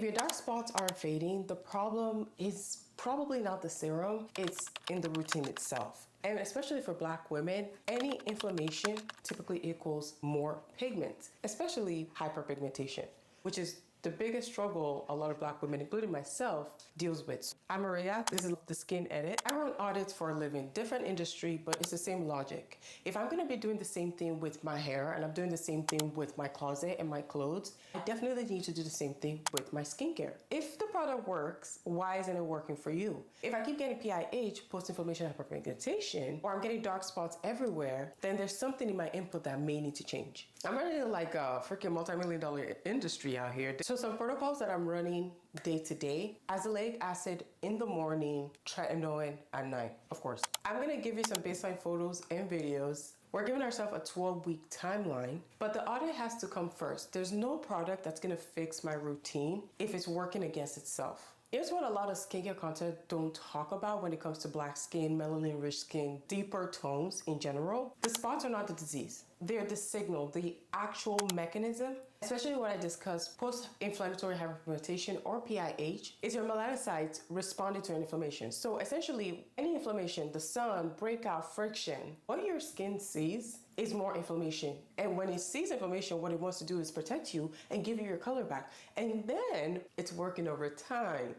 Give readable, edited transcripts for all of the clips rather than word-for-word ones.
If your dark spots are fading, the problem is probably not the serum, it's in the routine itself. And especially for Black women, any inflammation typically equals more pigment, especially hyperpigmentation, which is the biggest struggle a lot of Black women, including myself, deals with. I'm Maria, this is the Skin Edit. I run audits for a living, different industry, but it's the same logic. If I'm gonna be doing the same thing with my hair and I'm doing the same thing with my closet and my clothes, I definitely need to do the same thing with my skincare. If the product works, why isn't it working for you? If I keep getting PIH, post-inflammation hyperpigmentation, or I'm getting dark spots everywhere, then there's something in my input that may need to change. I'm running like a freaking multi-million-dollar industry out here. So some protocols that I'm running day to day: azelaic acid in the morning, tretinoin at night, of course. I'm gonna give you some baseline photos and videos. We're giving ourselves a 12-week timeline, but the audit has to come first. There's no product that's gonna fix my routine if it's working against itself. Here's what a lot of skincare content don't talk about when it comes to Black skin, melanin-rich skin, deeper tones in general. The spots are not the disease. They're the signal, the actual mechanism, especially when I discuss post-inflammatory hyperpigmentation or PIH, is your melanocytes responding to an inflammation. So essentially, any inflammation, the sun, breakout, friction, what your skin sees is more inflammation. And when it sees inflammation, what it wants to do is protect you and give you your color back. And then it's working over time.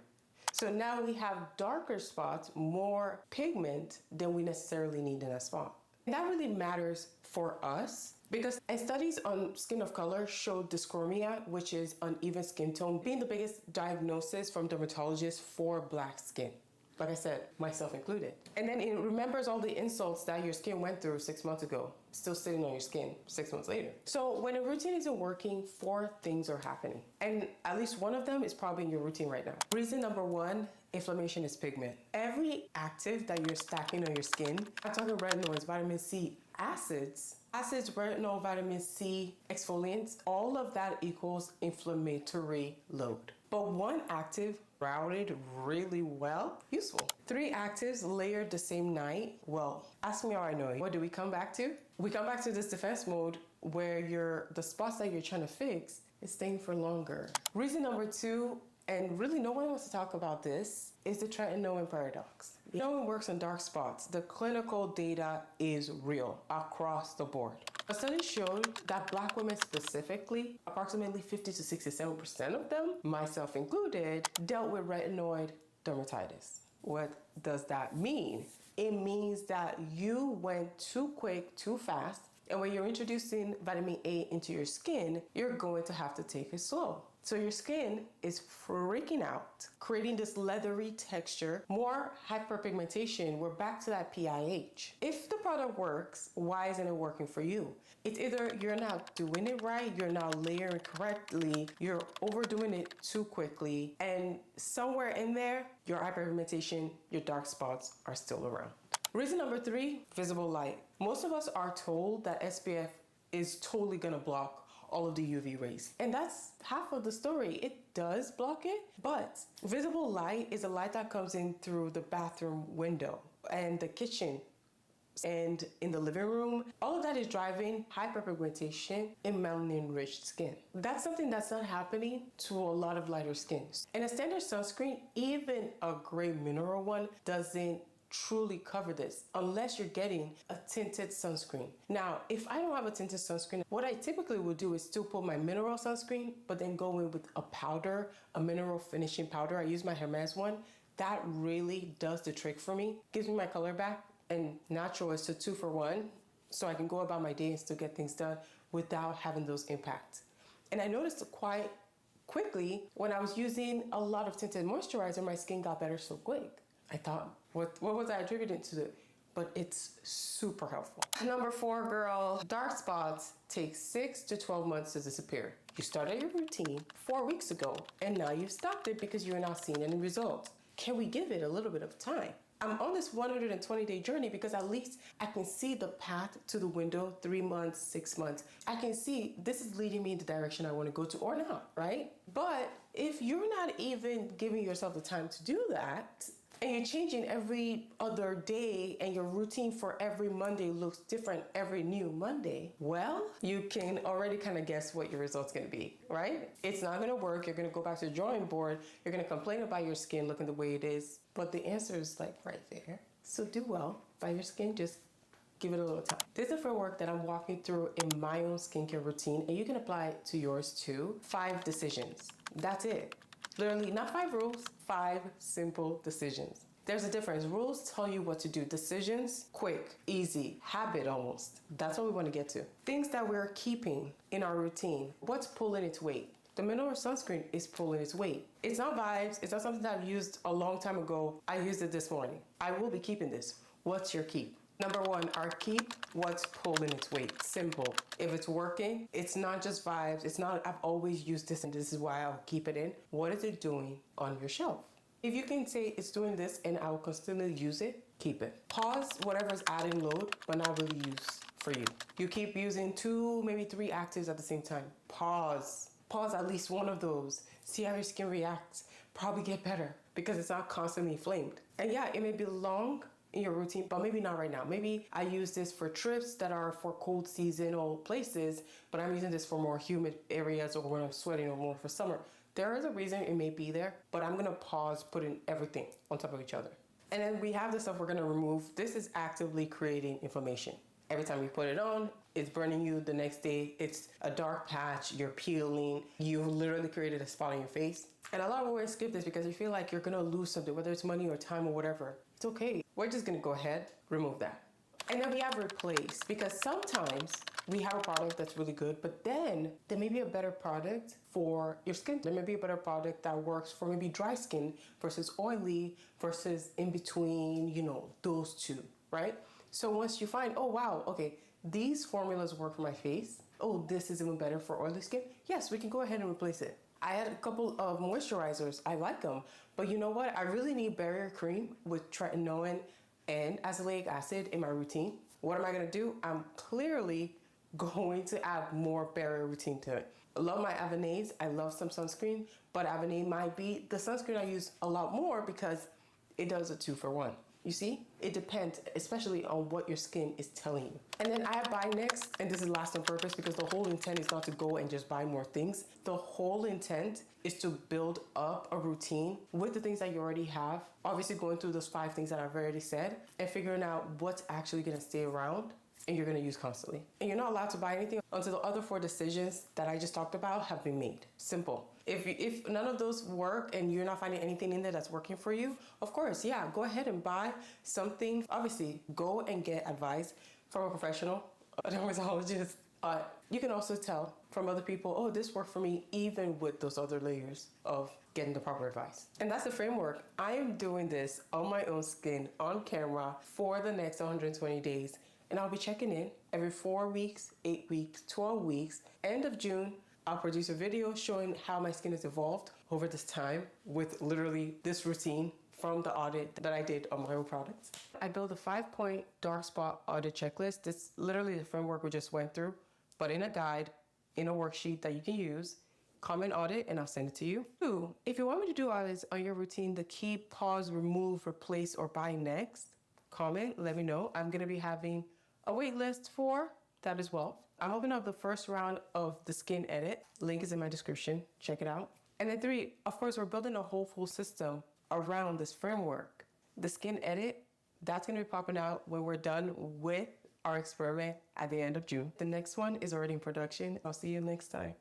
So now we have darker spots, more pigment than we necessarily need in a spot. And that really matters for us because studies on skin of color show dyschromia, which is uneven skin tone, being the biggest diagnosis from dermatologists for Black skin. Like I said, myself included. And then it remembers all the insults that your skin went through 6 months ago, still sitting on your skin 6 months later. So when a routine isn't working, 4 things are happening. And at least one of them is probably in your routine right now. Reason number 1, inflammation is pigment. Every active that you're stacking on your skin, I'm talking retinoids, vitamin C, acids, retinol, vitamin C, exfoliants, all of that equals inflammatory load. But one active routed really well, useful. 3 actives layered the same night, well, ask me how I know. What do we come back to? We come back to this defense mode where the spots that you're trying to fix is staying for longer. Reason number 2, and really no one wants to talk about this, is the tretinoin paradox. Tretinoin works on dark spots. The clinical data is real across the board. A study showed that Black women specifically, approximately 50 to 67% of them, myself included, dealt with retinoid dermatitis. What does that mean? It means that you went too quick, too fast, and when you're introducing vitamin A into your skin, you're going to have to take it slow. So your skin is freaking out, creating this leathery texture, more hyperpigmentation. We're back to that PIH. If the product works, why isn't it working for you? It's either you're not doing it right, you're not layering correctly, you're overdoing it too quickly, and somewhere in there, your hyperpigmentation, your dark spots are still around. Reason number 3, visible light. Most of us are told that SPF is totally gonna block all of the UV rays. And that's half of the story. It does block it, but visible light is a light that comes in through the bathroom window and the kitchen and in the living room. All of that is driving hyperpigmentation in melanin-rich skin. That's something that's not happening to a lot of lighter skins. And a standard sunscreen, even a gray mineral one, doesn't truly cover this unless you're getting a tinted sunscreen. Now, if I don't have a tinted sunscreen, what I typically would do is still put my mineral sunscreen, but then go in with a powder, a mineral finishing powder. I use my Hermes one. That really does the trick for me. Gives me my color back, and natural is a 2 for 1. So I can go about my day and still get things done without having those impacts. And I noticed quite quickly when I was using a lot of tinted moisturizer, my skin got better so quick. I thought, what was I attributing to it? But it's super helpful. Number 4, girl, dark spots take 6 to 12 months to disappear. You started your routine 4 weeks ago, and now you've stopped it because you're not seeing any results. Can we give it a little bit of time? I'm on this 120-day journey because at least I can see the path to the window, 3 months, 6 months. I can see this is leading me in the direction I want to go to or not, right? But if you're not even giving yourself the time to do that, and you're changing every other day and your routine for every Monday looks different every new Monday, well, you can already kind of guess what your result's going to be, right? It's not going to work. You're going to go back to the drawing board. You're going to complain about your skin looking the way it is, but the answer is like right there. So do well by your skin. Just give it a little time. This is a framework that I'm walking through in my own skincare routine, and you can apply it to yours too. 5 decisions. That's it. Literally, not 5 rules, 5 simple decisions. There's a difference. Rules tell you what to do. Decisions, quick, easy, habit almost. That's what we want to get to. Things that we're keeping in our routine. What's pulling its weight? The mineral sunscreen is pulling its weight. It's not vibes. It's not something that I've used a long time ago. I used it this morning. I will be keeping this. What's your keep? Number 1, our keep, what's pulling its weight? Simple. If it's working, it's not just vibes. It's not, I've always used this and this is why I'll keep it in. What is it doing on your shelf? If you can say it's doing this and I'll constantly use it, keep it. Pause whatever's adding load, but not really use for you. You keep using 2, maybe 3 actives at the same time. Pause. Pause at least one of those. See how your skin reacts. Probably get better because it's not constantly inflamed. And yeah, it may be long in your routine, but maybe not right now. Maybe I use this for trips that are for cold seasonal places, but I'm using this for more humid areas or when I'm sweating or more for summer. There is a reason it may be there, but I'm gonna pause putting everything on top of each other. And then we have the stuff we're gonna remove. This is actively creating inflammation. Every time you put it on, it's burning you the next day. It's a dark patch, you're peeling, you literally created a spot on your face. And a lot of women skip this because you feel like you're gonna lose something, whether it's money or time or whatever. It's okay. We're just gonna go ahead, remove that. And then we have replace, because sometimes we have a product that's really good, but then there may be a better product for your skin. There may be a better product that works for maybe dry skin versus oily versus in between, you know, those two, right? So once you find, oh wow, okay, these formulas work for my face. Oh, this is even better for oily skin. Yes, we can go ahead and replace it. I had a couple of moisturizers. I like them, but you know what? I really need barrier cream with tretinoin and azelaic acid in my routine. What am I gonna do? I'm clearly going to add more barrier routine to it. I love my Avenades. I love some sunscreen, but Avenade might be the sunscreen I use a lot more because it does a 2-for-1. You see, it depends, especially on what your skin is telling you. And then I have buy next, and this is last on purpose because the whole intent is not to go and just buy more things. The whole intent is to build up a routine with the things that you already have. Obviously going through those 5 things that I've already said and figuring out what's actually gonna stay around and you're gonna use constantly. And you're not allowed to buy anything until the other 4 decisions that I just talked about have been made. Simple. If none of those work and you're not finding anything in there that's working for you, of course, yeah, go ahead and buy something. Obviously, go and get advice from a professional, a dermatologist. You can also tell from other people, oh, this worked for me, even with those other layers of getting the proper advice. And that's the framework. I am doing this on my own skin, on camera, for the next 120 days. And I'll be checking in every 4 weeks, 8 weeks, 12 weeks. End of June, I'll produce a video showing how my skin has evolved over this time with literally this routine from the audit that I did on my own products. I built a 5-point dark spot audit checklist. This is literally the framework we just went through, but in a guide, in a worksheet that you can use. Comment audit and I'll send it to you. 2, if you want me to do audits on your routine, the keep, pause, remove, replace, or buy next, comment, let me know. I'm gonna be having a wait list for that as well. I'm opening up the first round of the skin edit. Link is in my description. Check it out. And then 3, of course, we're building a whole full system around this framework. The skin edit, that's gonna be popping out when we're done with our experiment at the end of June. The next one is already in production. I'll see you next time.